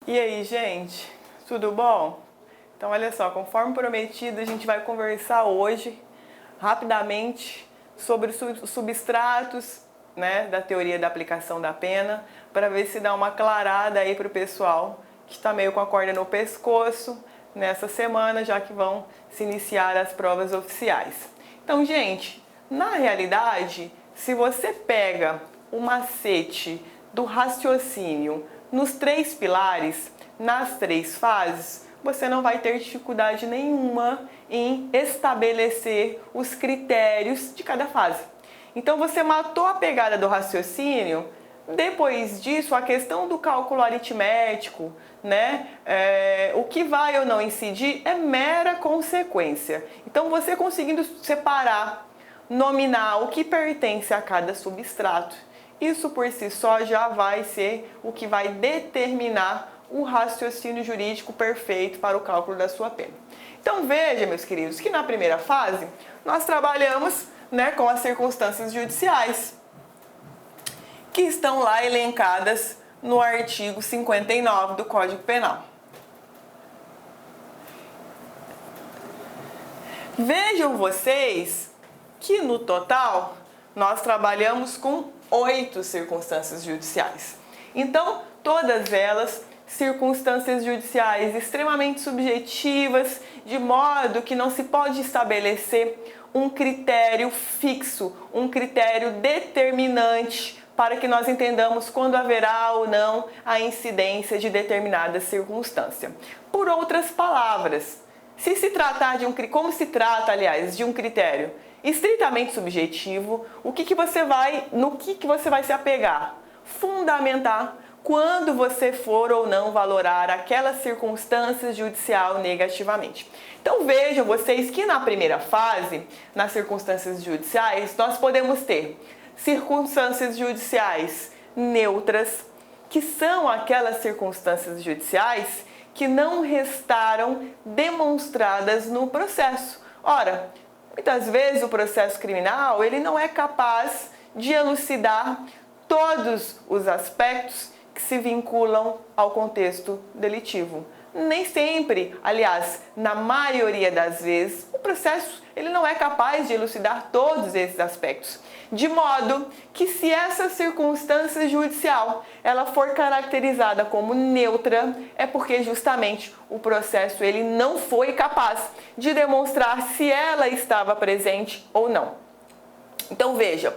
E aí, gente, tudo bom? Então, olha só, conforme prometido, a gente vai conversar hoje, rapidamente, sobre os substratos, né, da teoria da aplicação da pena, para ver se dá uma clarada aí para o pessoal que está meio com a corda no pescoço nessa semana, já que vão se iniciar as provas oficiais. Então, gente, na realidade, se você pega o macete do raciocínio nos 3 pilares, nas 3 fases, você não vai ter dificuldade nenhuma em estabelecer os critérios de cada fase. Então você matou a pegada do raciocínio, depois disso a questão do cálculo aritmético, né? O que vai ou não incidir é mera consequência. Então você conseguindo separar, nominar o que pertence a cada substrato, isso por si só já vai ser o que vai determinar o raciocínio jurídico perfeito para o cálculo da sua pena. Então veja, meus queridos, que na primeira fase nós trabalhamos, né, com as circunstâncias judiciais, que estão lá elencadas no artigo 59 do Código Penal. Vejam vocês que no total nós trabalhamos com 8 circunstâncias judiciais. Então, todas elas circunstâncias judiciais extremamente subjetivas, de modo que não se pode estabelecer um critério fixo, um critério determinante para que nós entendamos quando haverá ou não a incidência de determinada circunstância. Por outras palavras, se tratar de como se trata, aliás, de um critério estritamente subjetivo, no que você vai se apegar? Fundamentar quando você for ou não valorar aquela circunstância judicial negativamente. Então vejam vocês que na primeira fase, nas circunstâncias judiciais, nós podemos ter circunstâncias judiciais neutras, que são aquelas circunstâncias judiciais que não restaram demonstradas no processo. Ora, muitas vezes o processo criminal ele não é capaz de elucidar todos os aspectos que se vinculam ao contexto delitivo. Nem sempre, aliás, na maioria das vezes, o processo ele não é capaz de elucidar todos esses aspectos. De modo que se essa circunstância judicial ela for caracterizada como neutra, é porque justamente o processo ele não foi capaz de demonstrar se ela estava presente ou não. Então veja,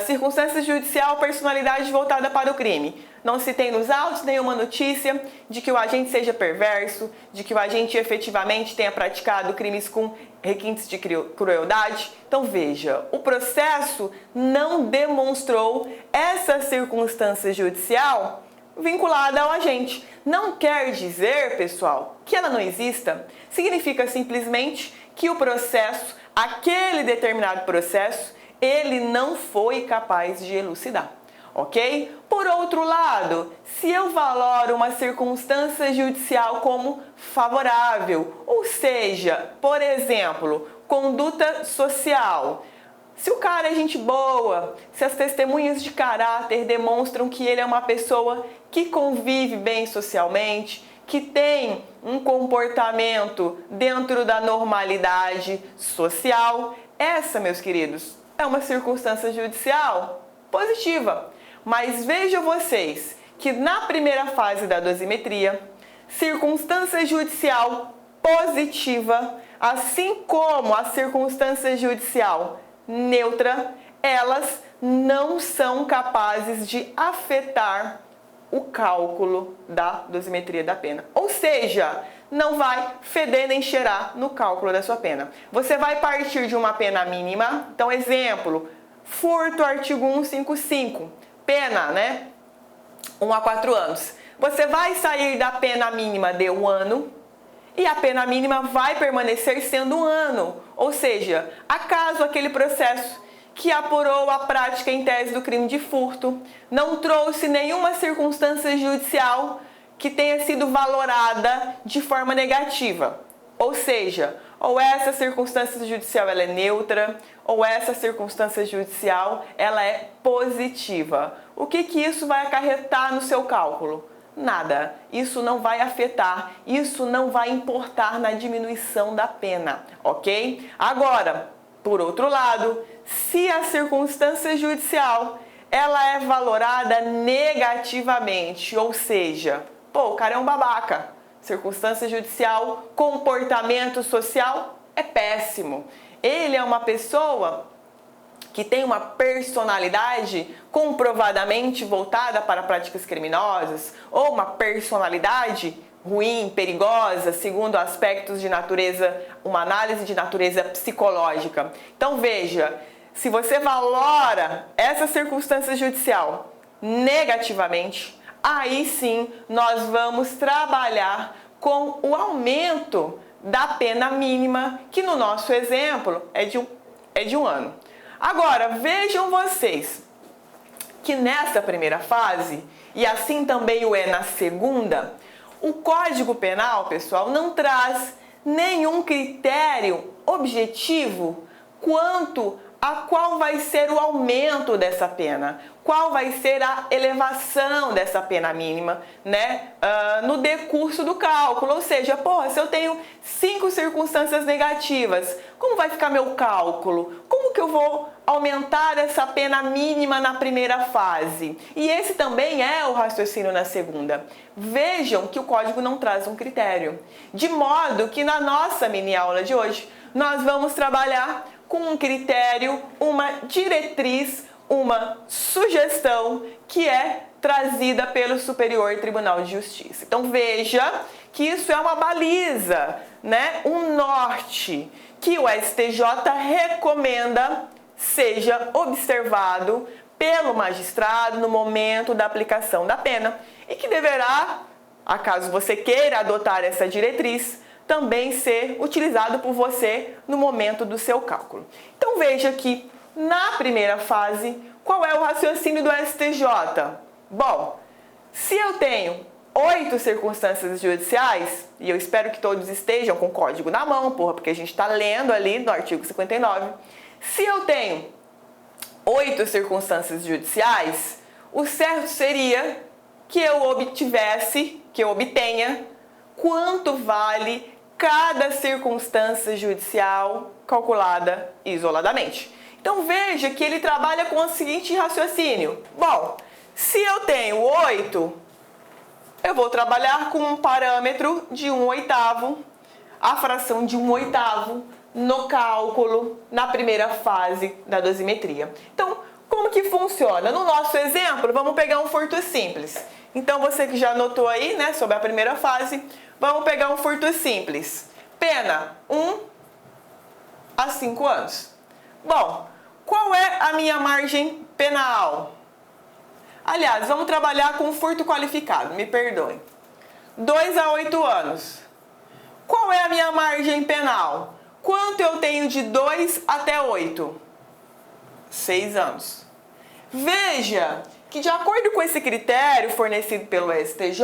circunstância judicial, personalidade voltada para o crime. Não se tem nos autos nenhuma notícia de que o agente seja perverso, de que o agente efetivamente tenha praticado crimes com requintes de crueldade. Então veja, o processo não demonstrou essa circunstância judicial vinculada ao agente. Não quer dizer, pessoal, que ela não exista. Significa simplesmente que o processo, aquele determinado processo, ele não foi capaz de elucidar, ok? Por outro lado, se eu valoro uma circunstância judicial como favorável, ou seja, por exemplo, conduta social, se o cara é gente boa, se as testemunhas de caráter demonstram que ele é uma pessoa que convive bem socialmente, que tem um comportamento dentro da normalidade social, essa, meus queridos, é uma circunstância judicial positiva. Mas vejam vocês que na primeira fase da dosimetria, circunstância judicial positiva, assim como a circunstância judicial neutra, elas não são capazes de afetar o cálculo da dosimetria da pena. Ou seja, não vai feder nem cheirar no cálculo da sua pena. Você vai partir de uma pena mínima. Então, exemplo, furto, artigo 155, pena, né? 1 a 4 anos. Você vai sair da pena mínima de 1 ano e a pena mínima vai permanecer sendo 1 ano. Ou seja, acaso aquele processo que apurou a prática em tese do crime de furto não trouxe nenhuma circunstância judicial que tenha sido valorada de forma negativa. Ou seja, ou essa circunstância judicial ela é neutra, ou essa circunstância judicial ela é positiva. O que isso vai acarretar no seu cálculo? Nada. Isso não vai afetar, isso não vai importar na diminuição da pena, ok? Agora, por outro lado, se a circunstância judicial ela é valorada negativamente, ou seja, pô, o cara é um babaca, circunstância judicial, comportamento social é péssimo. Ele é uma pessoa que tem uma personalidade comprovadamente voltada para práticas criminosas, ou uma personalidade ruim, perigosa, segundo aspectos de natureza, uma análise de natureza psicológica. Então veja, se você valora essa circunstância judicial negativamente, aí sim nós vamos trabalhar com o aumento da pena mínima, que no nosso exemplo é de um ano. Agora, vejam vocês que nessa primeira fase, e assim também o é na segunda, o Código Penal, pessoal, não traz nenhum critério objetivo quanto a qual vai ser o aumento dessa pena, qual vai ser a elevação dessa pena mínima, né, no decurso do cálculo. Ou seja, porra, se eu tenho 5 circunstâncias negativas, como vai ficar meu cálculo? Como que eu vou aumentar essa pena mínima na primeira fase? E esse também é o raciocínio na segunda. Vejam que o código não traz um critério, de modo que na nossa mini aula de hoje nós vamos trabalhar com um critério, uma diretriz, uma sugestão que é trazida pelo Superior Tribunal de Justiça. Então veja que isso é uma baliza, né? Um norte que o STJ recomenda seja observado pelo magistrado no momento da aplicação da pena e que deverá, acaso você queira adotar essa diretriz, também ser utilizado por você no momento do seu cálculo. Então veja que na primeira fase, qual é o raciocínio do STJ? Bom, se eu tenho 8 circunstâncias judiciais, e eu espero que todos estejam com o código na mão, porque a gente está lendo ali no artigo 59, se eu tenho 8 circunstâncias judiciais, o certo seria que eu obtenha quanto vale cada circunstância judicial calculada isoladamente. Então veja que ele trabalha com o seguinte raciocínio. Bom, se eu tenho 8, eu vou trabalhar com um parâmetro de 1/8, a fração de 1/8 no cálculo, na primeira fase da dosimetria. Então, como que funciona? No nosso exemplo, vamos pegar um furto simples. Então, você que já anotou aí, né, sobre a primeira fase, vamos pegar um furto simples. Pena 1 a 5 anos. Bom, qual é a minha margem penal? Aliás, vamos trabalhar com furto qualificado, me perdoem. 2 a 8 anos. Qual é a minha margem penal? Quanto eu tenho de 2 até 8? 6 anos. Veja que, de acordo com esse critério fornecido pelo STJ,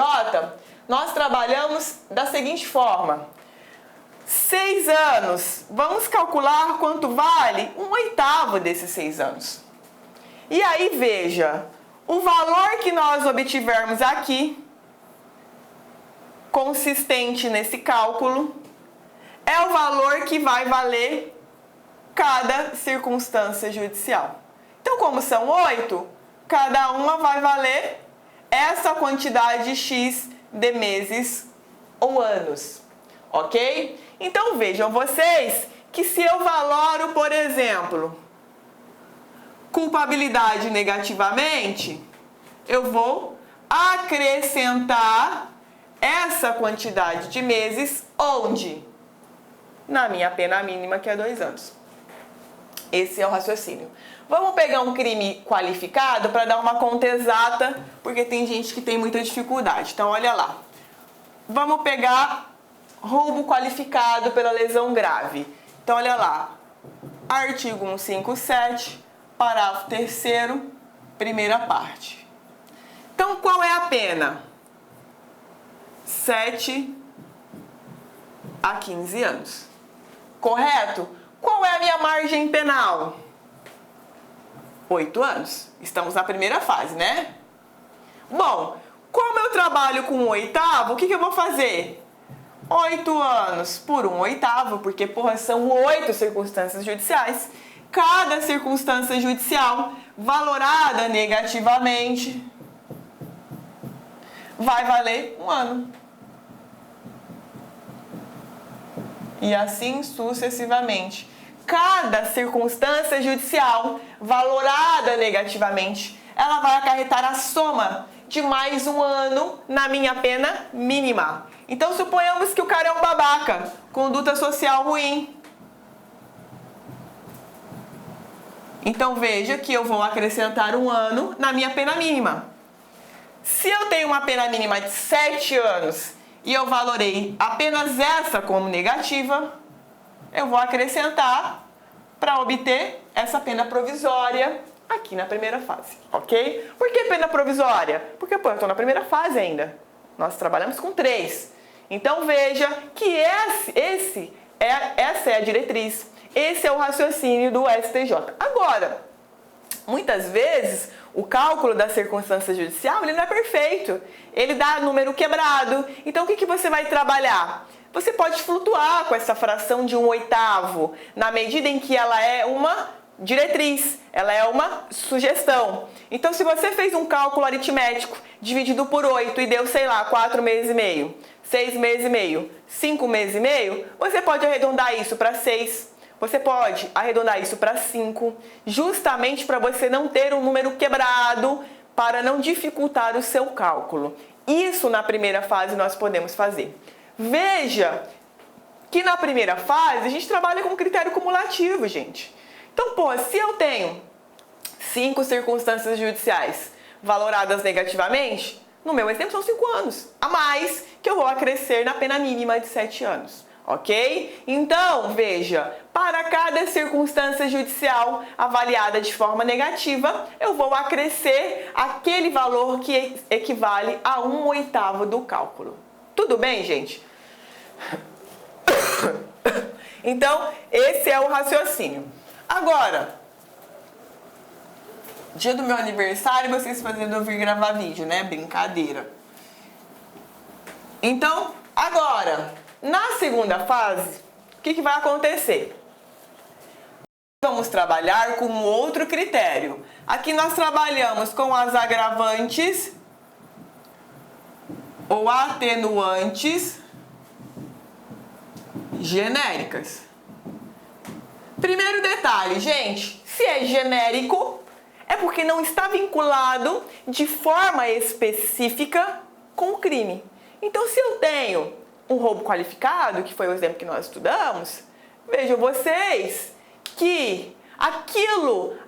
nós trabalhamos da seguinte forma. 6 anos, vamos calcular quanto vale 1/8 desses 6 anos. E aí veja, o valor que nós obtivermos aqui, consistente nesse cálculo, é o valor que vai valer cada circunstância judicial. Então, como são 8, cada uma vai valer essa quantidade X de meses ou anos, ok? Então vejam vocês que se eu valoro, por exemplo, culpabilidade negativamente, eu vou acrescentar essa quantidade de meses onde? Na minha pena mínima, que é 2 anos. Esse é o raciocínio. Vamos pegar um crime qualificado para dar uma conta exata, porque tem gente que tem muita dificuldade. Então, olha lá. Vamos pegar roubo qualificado pela lesão grave. Então, olha lá. Artigo 157, parágrafo 3º, primeira parte. Então, qual é a pena? 7 a 15 anos. Correto? Qual é a minha margem penal? 8 anos. Estamos na primeira fase, né? Bom, como eu trabalho com 1/8, o que eu vou fazer? 8 anos por 1/8, porque, porra, são 8 circunstâncias judiciais. Cada circunstância judicial valorada negativamente vai valer 1 ano. E assim sucessivamente. Cada circunstância judicial valorada negativamente, ela vai acarretar a soma de mais 1 ano na minha pena mínima. Então, suponhamos que o cara é um babaca, conduta social ruim. Então, veja que eu vou acrescentar 1 ano na minha pena mínima. Se eu tenho uma pena mínima de 7 anos e eu valorei apenas essa como negativa, eu vou acrescentar para obter essa pena provisória aqui na primeira fase, ok? Por que pena provisória? Porque, pô, eu estou na primeira fase ainda. Nós trabalhamos com 3. Então, veja que essa é a diretriz, esse é o raciocínio do STJ. Agora, muitas vezes, o cálculo da circunstância judicial ele não é perfeito, ele dá número quebrado. Então, o que você vai trabalhar? Você pode flutuar com essa fração de 1/8, na medida em que ela é uma diretriz, ela é uma sugestão. Então, se você fez um cálculo aritmético dividido por 8 e deu, sei lá, 4 meses e meio, 6 meses e meio, 5 meses e meio, você pode arredondar isso para 6, você pode arredondar isso para 5, justamente para você não ter um número quebrado, para não dificultar o seu cálculo. Isso na primeira fase nós podemos fazer. Veja que na primeira fase a gente trabalha com critério cumulativo, gente. Então, pô, se eu tenho 5 circunstâncias judiciais valoradas negativamente, no meu exemplo são 5 anos a mais que eu vou acrescer na pena mínima de 7 anos, ok? Então, veja, para cada circunstância judicial avaliada de forma negativa, eu vou acrescer aquele valor que equivale a 1/8 do cálculo. Tudo bem, gente? Então, esse é o raciocínio. Agora, dia do meu aniversário, vocês fazendo eu vir gravar vídeo, né? Brincadeira. Então, agora, na segunda fase, o que vai acontecer? Vamos trabalhar com outro critério. Aqui nós trabalhamos com as agravantes ou atenuantes genéricas. Primeiro detalhe, gente, se é genérico, é porque não está vinculado de forma específica com o crime. Então, se eu tenho um roubo qualificado, que foi o exemplo que nós estudamos, vejam vocês que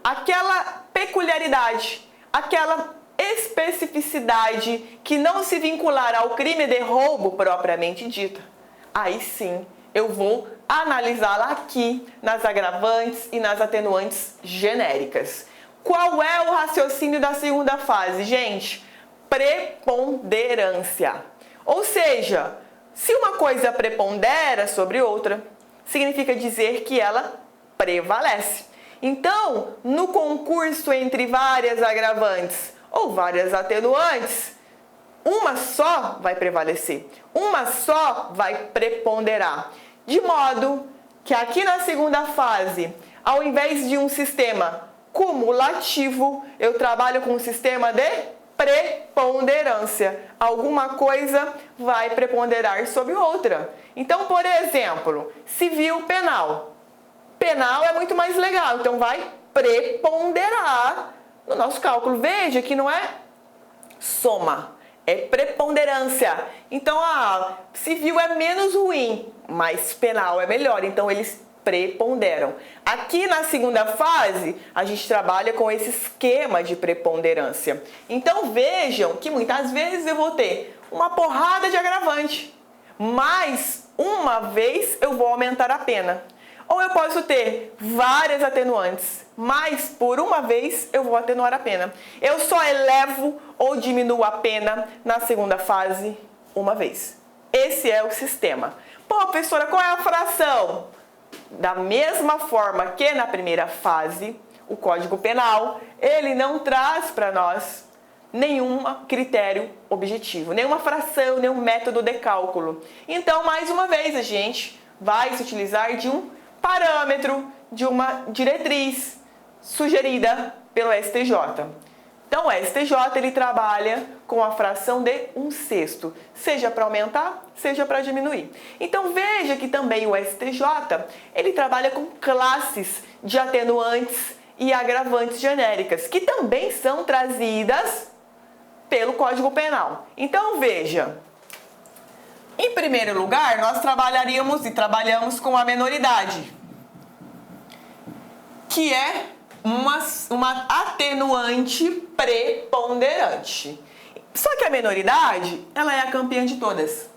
aquela peculiaridade, aquela especificidade que não se vincular ao crime de roubo propriamente dito, aí sim eu vou analisá-la aqui nas agravantes e nas atenuantes genéricas. Qual é o raciocínio da segunda fase, gente? Preponderância. Ou seja, se uma coisa prepondera sobre outra, significa dizer que ela prevalece. Então, no concurso entre várias agravantes ou várias atenuantes, uma só vai prevalecer, uma só vai preponderar. De modo que aqui na segunda fase, ao invés de um sistema cumulativo, eu trabalho com um sistema de preponderância. Alguma coisa vai preponderar sobre outra. Então, por exemplo, civil penal. Penal é muito mais legal, então vai preponderar no nosso cálculo. Veja que não é soma, é preponderância. Então, civil é menos ruim, mas penal é melhor, então eles preponderam. Aqui na segunda fase, a gente trabalha com esse esquema de preponderância. Então, vejam que muitas vezes eu vou ter uma porrada de agravante, mas uma vez eu vou aumentar a pena. Ou eu posso ter várias atenuantes, mas por uma vez eu vou atenuar a pena. Eu só elevo ou diminuo a pena na segunda fase uma vez. Esse é o sistema. Pô, professora, qual é a fração? Da mesma forma que na primeira fase, o Código Penal, ele não traz para nós nenhum critério objetivo, nenhuma fração, nenhum método de cálculo. Então, mais uma vez, a gente vai se utilizar de um parâmetro, de uma diretriz sugerida pelo STJ. Então, o STJ ele trabalha com a fração de 1/6, seja para aumentar, seja para diminuir. Então, veja que também o STJ ele trabalha com classes de atenuantes e agravantes genéricas, que também são trazidas pelo Código Penal. Então, veja, em primeiro lugar, nós trabalharíamos e trabalhamos com a menoridade, que é uma atenuante preponderante. Só que a menoridade, ela é a campeã de todas.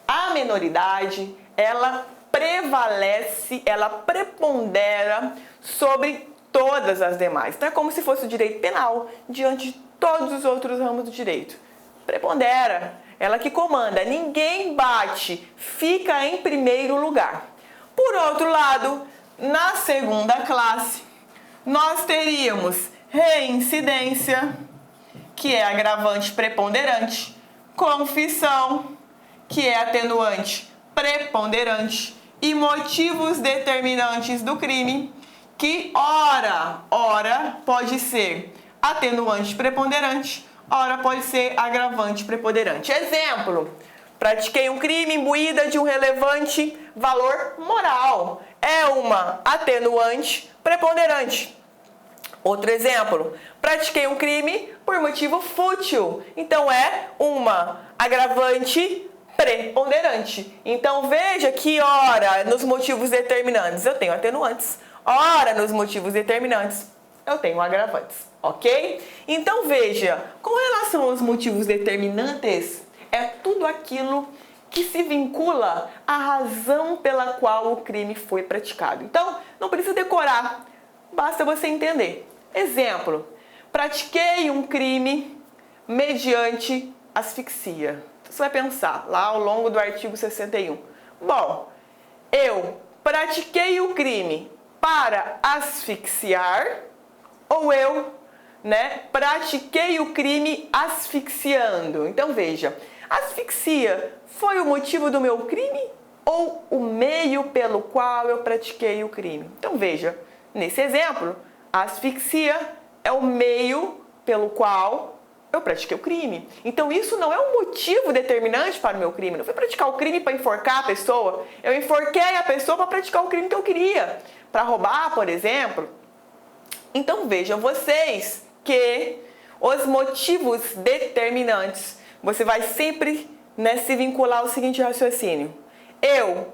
A menoridade, ela prevalece, ela prepondera sobre todas as demais. Então é como se fosse o direito penal diante de todos os outros ramos do direito. Prepondera, ela que comanda, ninguém bate, fica em primeiro lugar. Por outro lado, na segunda classe, nós teríamos reincidência, que é agravante preponderante, confissão, que é atenuante preponderante, e motivos determinantes do crime, que ora pode ser atenuante preponderante, ora pode ser agravante preponderante. Exemplo: pratiquei um crime imbuída de um relevante valor moral. É uma atenuante preponderante. Outro exemplo: pratiquei um crime por motivo fútil. Então é uma agravante preponderante. Então veja que ora nos motivos determinantes eu tenho atenuantes, ora nos motivos determinantes eu tenho agravantes, ok? Então veja, com relação aos motivos determinantes, é tudo aquilo que se vincula à razão pela qual o crime foi praticado. Então não precisa decorar, basta você entender. Exemplo: pratiquei um crime mediante asfixia. Você vai pensar lá ao longo do artigo 61. Bom, eu pratiquei o crime para asfixiar ou eu, pratiquei o crime asfixiando? Então veja, asfixia foi o motivo do meu crime ou o meio pelo qual eu pratiquei o crime? Então veja, nesse exemplo, a asfixia é o meio pelo qual eu pratiquei o crime. Então isso não é um motivo determinante para o meu crime. Não foi praticar o crime para enforcar a pessoa. Eu enforquei a pessoa para praticar o crime que eu queria. Para roubar, por exemplo. Então vejam vocês que os motivos determinantes, você vai sempre se vincular ao seguinte raciocínio: eu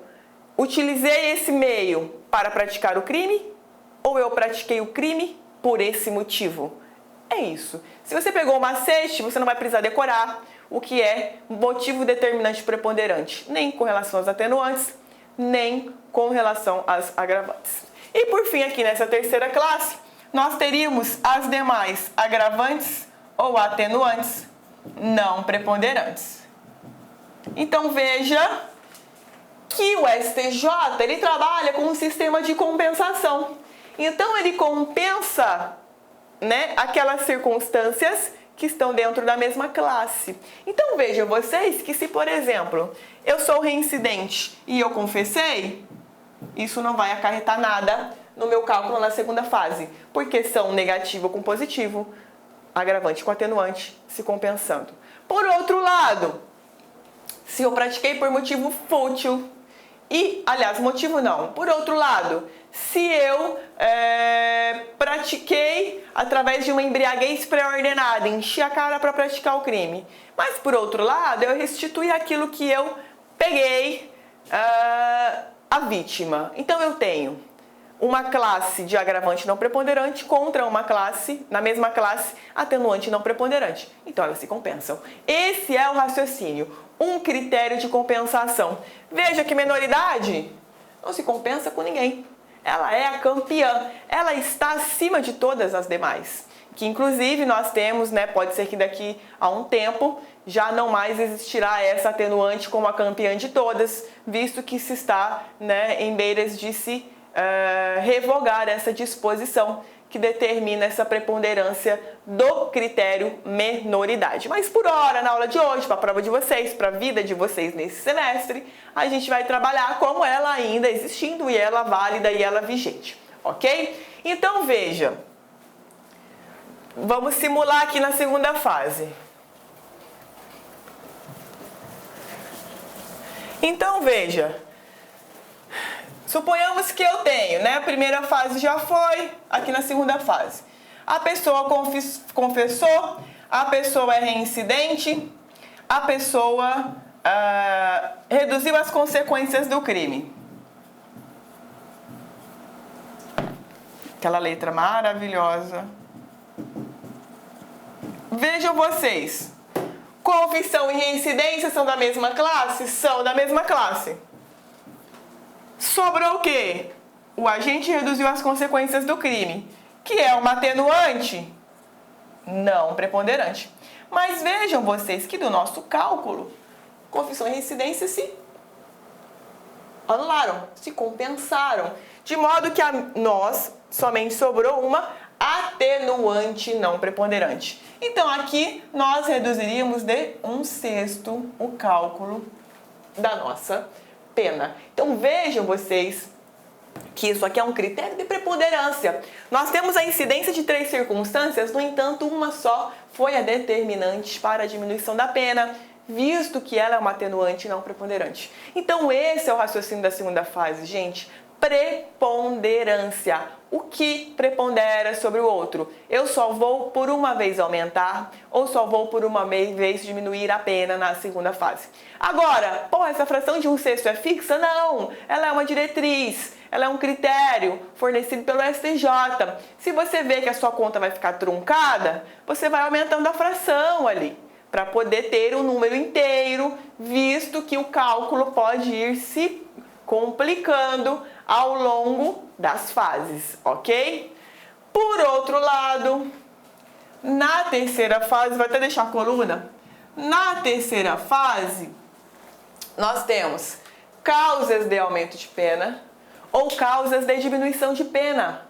utilizei esse meio para praticar o crime ou eu pratiquei o crime por esse motivo? É isso. Se você pegou o macete, você não vai precisar decorar o que é motivo determinante preponderante, nem com relação aos atenuantes, nem com relação às agravantes. E por fim, aqui nessa terceira classe, nós teríamos as demais agravantes ou atenuantes não preponderantes. Então veja que o STJ ele trabalha com um sistema de compensação. Então ele compensa aquelas circunstâncias que estão dentro da mesma classe. Então vejam vocês que se, por exemplo, eu sou reincidente e eu confessei, isso não vai acarretar nada no meu cálculo na segunda fase, porque são negativo com positivo, agravante com atenuante se compensando. Por outro lado, se eu pratiquei por motivo fútil, motivo não, por outro lado, se eu pratiquei através de uma embriaguez pré-ordenada, enchi a cara para praticar o crime, mas por outro lado eu restituí aquilo que eu peguei a vítima. Então eu tenho uma classe de agravante não preponderante contra uma classe, na mesma classe, atenuante não preponderante. Então elas se compensam. Esse é o raciocínio, um critério de compensação. Veja que menoridade não se compensa com ninguém. Ela é a campeã, ela está acima de todas as demais. Que inclusive nós temos, pode ser que daqui a um tempo já não mais existirá essa atenuante como a campeã de todas, visto que se está em beiras de se revogar essa disposição que determina essa preponderância do critério menoridade. Mas por hora, na aula de hoje, para a prova de vocês, para a vida de vocês nesse semestre, a gente vai trabalhar como ela ainda existindo e ela válida e ela vigente, ok? Então veja, vamos simular aqui na segunda fase. Então veja, suponhamos que eu tenho, né? A primeira fase já foi, aqui na segunda fase. A pessoa confessou, a pessoa é reincidente, a pessoa reduziu as consequências do crime. Aquela letra maravilhosa. Vejam vocês, confissão e reincidência são da mesma classe? São da mesma classe. Sobrou o quê? O agente reduziu as consequências do crime, que é uma atenuante? Não preponderante. Mas vejam vocês que do nosso cálculo, confissão e reincidência se anularam, se compensaram, de modo que a nós somente sobrou uma atenuante não preponderante. Então aqui nós reduziríamos de 1/6 o cálculo da nossa pena. Então vejam vocês que isso aqui é um critério de preponderância. Nós temos a incidência de 3 circunstâncias, no entanto, uma só foi a determinante para a diminuição da pena, visto que ela é uma atenuante não preponderante. Então esse é o raciocínio da segunda fase, gente. Preponderância. O que prepondera sobre o outro? Eu só vou por uma vez aumentar ou só vou por uma vez diminuir a pena na segunda fase? Agora, essa fração de 1/6 é fixa? Não, ela é uma diretriz, ela é um critério fornecido pelo STJ. Se você vê que a sua conta vai ficar truncada, você vai aumentando a fração ali, para poder ter um número inteiro, visto que o cálculo pode ir se complicando ao longo das fases, ok? Por outro lado, na terceira fase, vou até deixar a coluna, na terceira fase, nós temos causas de aumento de pena ou causas de diminuição de pena,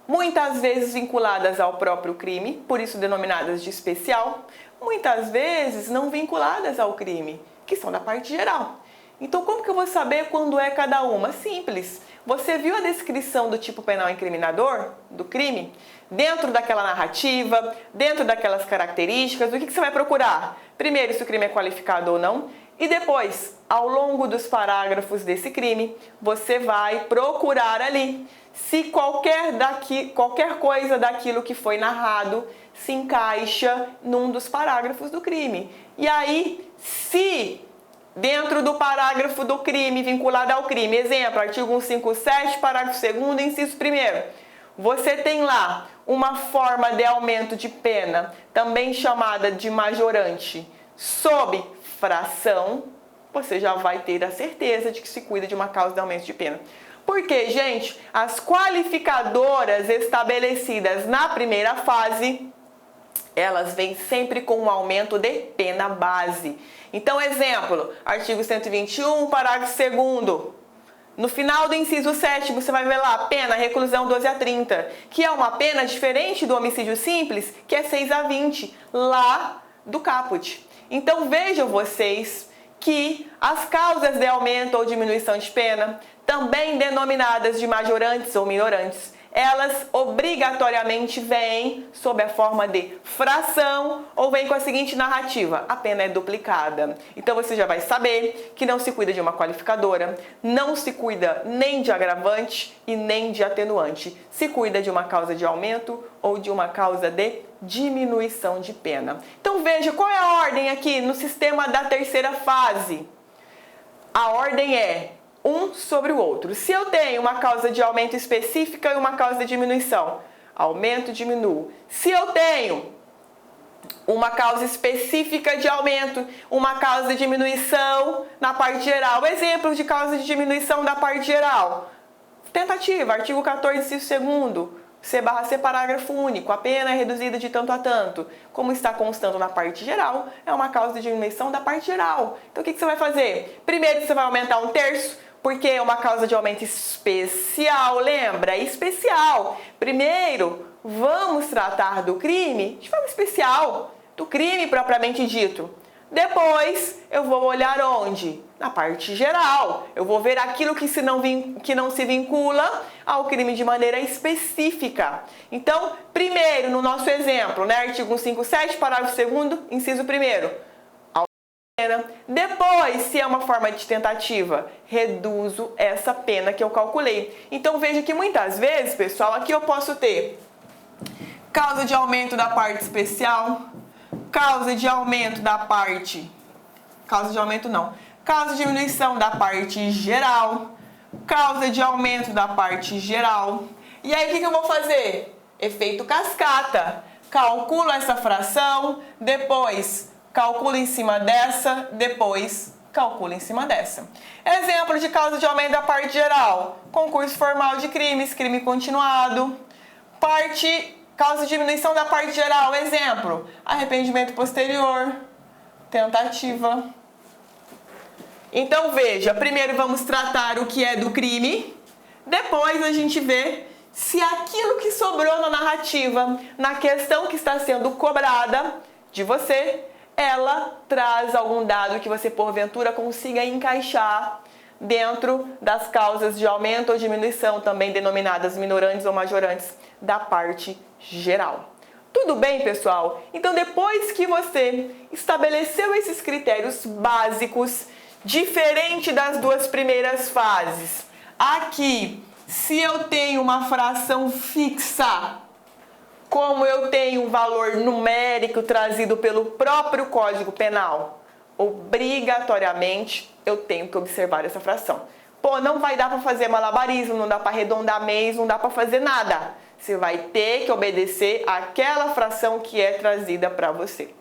muitas vezes vinculadas ao próprio crime, por isso denominadas de especial, muitas vezes não vinculadas ao crime, que são da parte geral. Então, como que eu vou saber quando é cada uma? Simples. Você viu a descrição do tipo penal incriminador do crime? Dentro daquela narrativa, dentro daquelas características, o que você vai procurar? Primeiro, se o crime é qualificado ou não. E depois, ao longo dos parágrafos desse crime, você vai procurar ali se qualquer coisa daquilo que foi narrado se encaixa num dos parágrafos do crime. E aí, se dentro do parágrafo do crime, vinculado ao crime, exemplo, artigo 157, parágrafo 2º, inciso 1º, você tem lá uma forma de aumento de pena, também chamada de majorante, sob fração, você já vai ter a certeza de que se cuida de uma causa de aumento de pena. Porque, gente, as qualificadoras estabelecidas na primeira fase, elas vêm sempre com um aumento de pena base. Então, exemplo, artigo 121, parágrafo 2º. No final do inciso 7, você vai ver lá, pena, reclusão 12 a 30, que é uma pena diferente do homicídio simples, que é 6 a 20, lá do caput. Então, vejam vocês que as causas de aumento ou diminuição de pena, também denominadas de majorantes ou minorantes, elas obrigatoriamente vêm sob a forma de fração ou vêm com a seguinte narrativa: a pena é duplicada. Então você já vai saber que não se cuida de uma qualificadora, não se cuida nem de agravante e nem de atenuante. Se cuida de uma causa de aumento ou de uma causa de diminuição de pena. Então veja, qual é a ordem aqui no sistema da terceira fase? A ordem é um sobre o outro. Se eu tenho uma causa de aumento específica e uma causa de diminuição, aumento, diminuo. Se eu tenho uma causa específica de aumento, uma causa de diminuição na parte geral. Exemplo de causa de diminuição da parte geral. Tentativa, artigo 14, inciso 2º. C/C, parágrafo único, a pena é reduzida de tanto a tanto. Como está constando na parte geral, é uma causa de diminuição da parte geral. Então o que você vai fazer? Primeiro você vai aumentar 1/3, porque é uma causa de aumento especial, lembra? É especial. Primeiro, vamos tratar do crime de forma especial, do crime propriamente dito. Depois, eu vou olhar onde? Na parte geral. Eu vou ver aquilo que não se vincula ao crime de maneira específica. Então, primeiro, no nosso exemplo, né, artigo 157, parágrafo 2º, inciso 1º. Depois, se é uma forma de tentativa, reduzo essa pena que eu calculei. Então, veja que muitas vezes, pessoal, aqui eu posso ter causa de aumento da parte especial, causa de aumento da parte... Causa de aumento não. Causa de diminuição da parte geral, causa de aumento da parte geral. E aí, o que eu vou fazer? Efeito cascata. Calculo essa fração, depois calculo em cima dessa, depois calculo em cima dessa. Exemplo de causa de aumento da parte geral. Concurso formal de crimes, crime continuado. Causa de diminuição da parte geral. Exemplo, arrependimento posterior, tentativa. Então, veja, primeiro vamos tratar o que é do crime, depois a gente vê se aquilo que sobrou na narrativa, na questão que está sendo cobrada de você, ela traz algum dado que você, porventura, consiga encaixar dentro das causas de aumento ou diminuição, também denominadas minorantes ou majorantes, da parte geral. Tudo bem, pessoal? Então, depois que você estabeleceu esses critérios básicos, diferente das duas primeiras fases, aqui, se eu tenho uma fração fixa, como eu tenho um valor numérico trazido pelo próprio Código Penal, obrigatoriamente eu tenho que observar essa fração. Pô, não vai dar para fazer malabarismo, não dá para arredondar mês, não dá para fazer nada. Você vai ter que obedecer àquela fração que é trazida para você.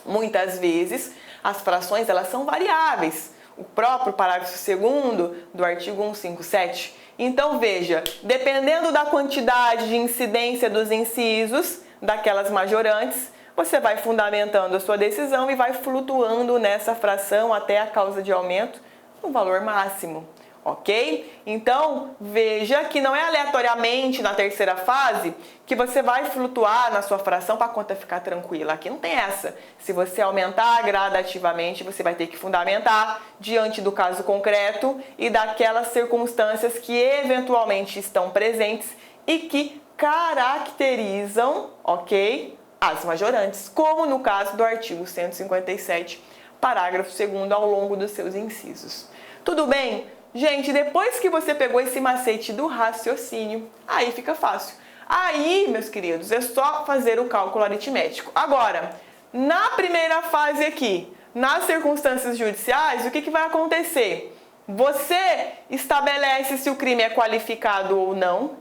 Muitas vezes, as frações elas são variáveis. O próprio parágrafo 2º do artigo 157. Então, veja, dependendo da quantidade de incidência dos incisos, daquelas majorantes, você vai fundamentando a sua decisão e vai flutuando nessa fração até a causa de aumento no valor máximo. Ok? Então, veja que não é aleatoriamente na terceira fase que você vai flutuar na sua fração para a conta ficar tranquila. Aqui não tem essa. Se você aumentar gradativamente, você vai ter que fundamentar diante do caso concreto e daquelas circunstâncias que eventualmente estão presentes e que caracterizam, ok, as majorantes, como no caso do artigo 157, parágrafo 2º, ao longo dos seus incisos. Tudo bem? Gente, depois que você pegou esse macete do raciocínio, aí fica fácil. Aí, meus queridos, é só fazer o cálculo aritmético. Agora, na primeira fase aqui, nas circunstâncias judiciais, o que vai acontecer? Você estabelece se o crime é qualificado ou não,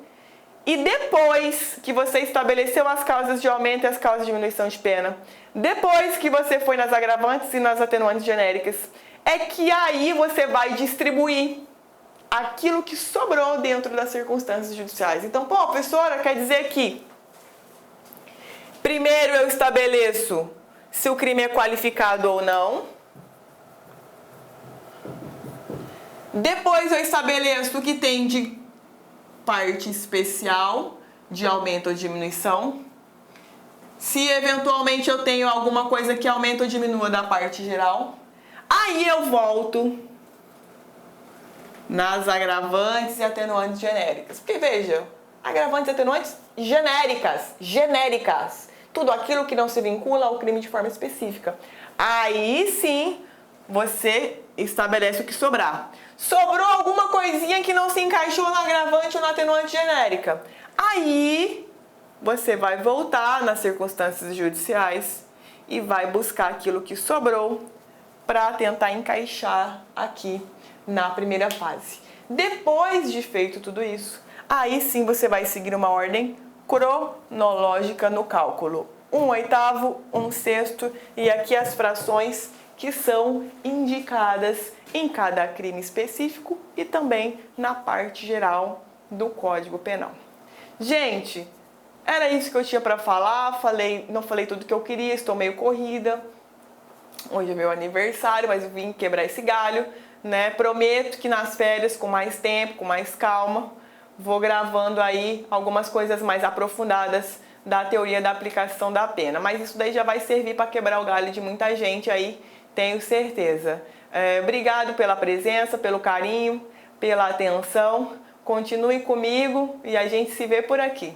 e depois que você estabeleceu as causas de aumento e as causas de diminuição de pena, depois que você foi nas agravantes e nas atenuantes genéricas, é que aí você vai distribuir aquilo que sobrou dentro das circunstâncias judiciais. Então, pô, professora, quer dizer que primeiro eu estabeleço se o crime é qualificado ou não. Depois eu estabeleço o que tem de parte especial, de aumento ou diminuição. Se eventualmente eu tenho alguma coisa que aumenta ou diminua da parte geral. Aí eu volto nas agravantes e atenuantes genéricas. Porque veja, agravantes e atenuantes genéricas. Tudo aquilo que não se vincula ao crime de forma específica. Aí sim, você estabelece o que sobrar. Sobrou alguma coisinha que não se encaixou no agravante ou na atenuante genérica. Aí você vai voltar nas circunstâncias judiciais e vai buscar aquilo que sobrou para tentar encaixar aqui na primeira fase. Depois de feito tudo isso, aí sim você vai seguir uma ordem cronológica no cálculo. 1/8, 1/6 e aqui as frações que são indicadas em cada crime específico e também na parte geral do Código Penal. Gente, era isso que eu tinha para falar. Não falei tudo que eu queria, estou meio corrida. Hoje é meu aniversário, mas eu vim quebrar esse galho, né? Prometo que nas férias, com mais tempo, com mais calma, vou gravando aí algumas coisas mais aprofundadas da teoria da aplicação da pena. Mas isso daí já vai servir para quebrar o galho de muita gente aí, tenho certeza. Obrigado pela presença, pelo carinho, pela atenção. Continue comigo e a gente se vê por aqui.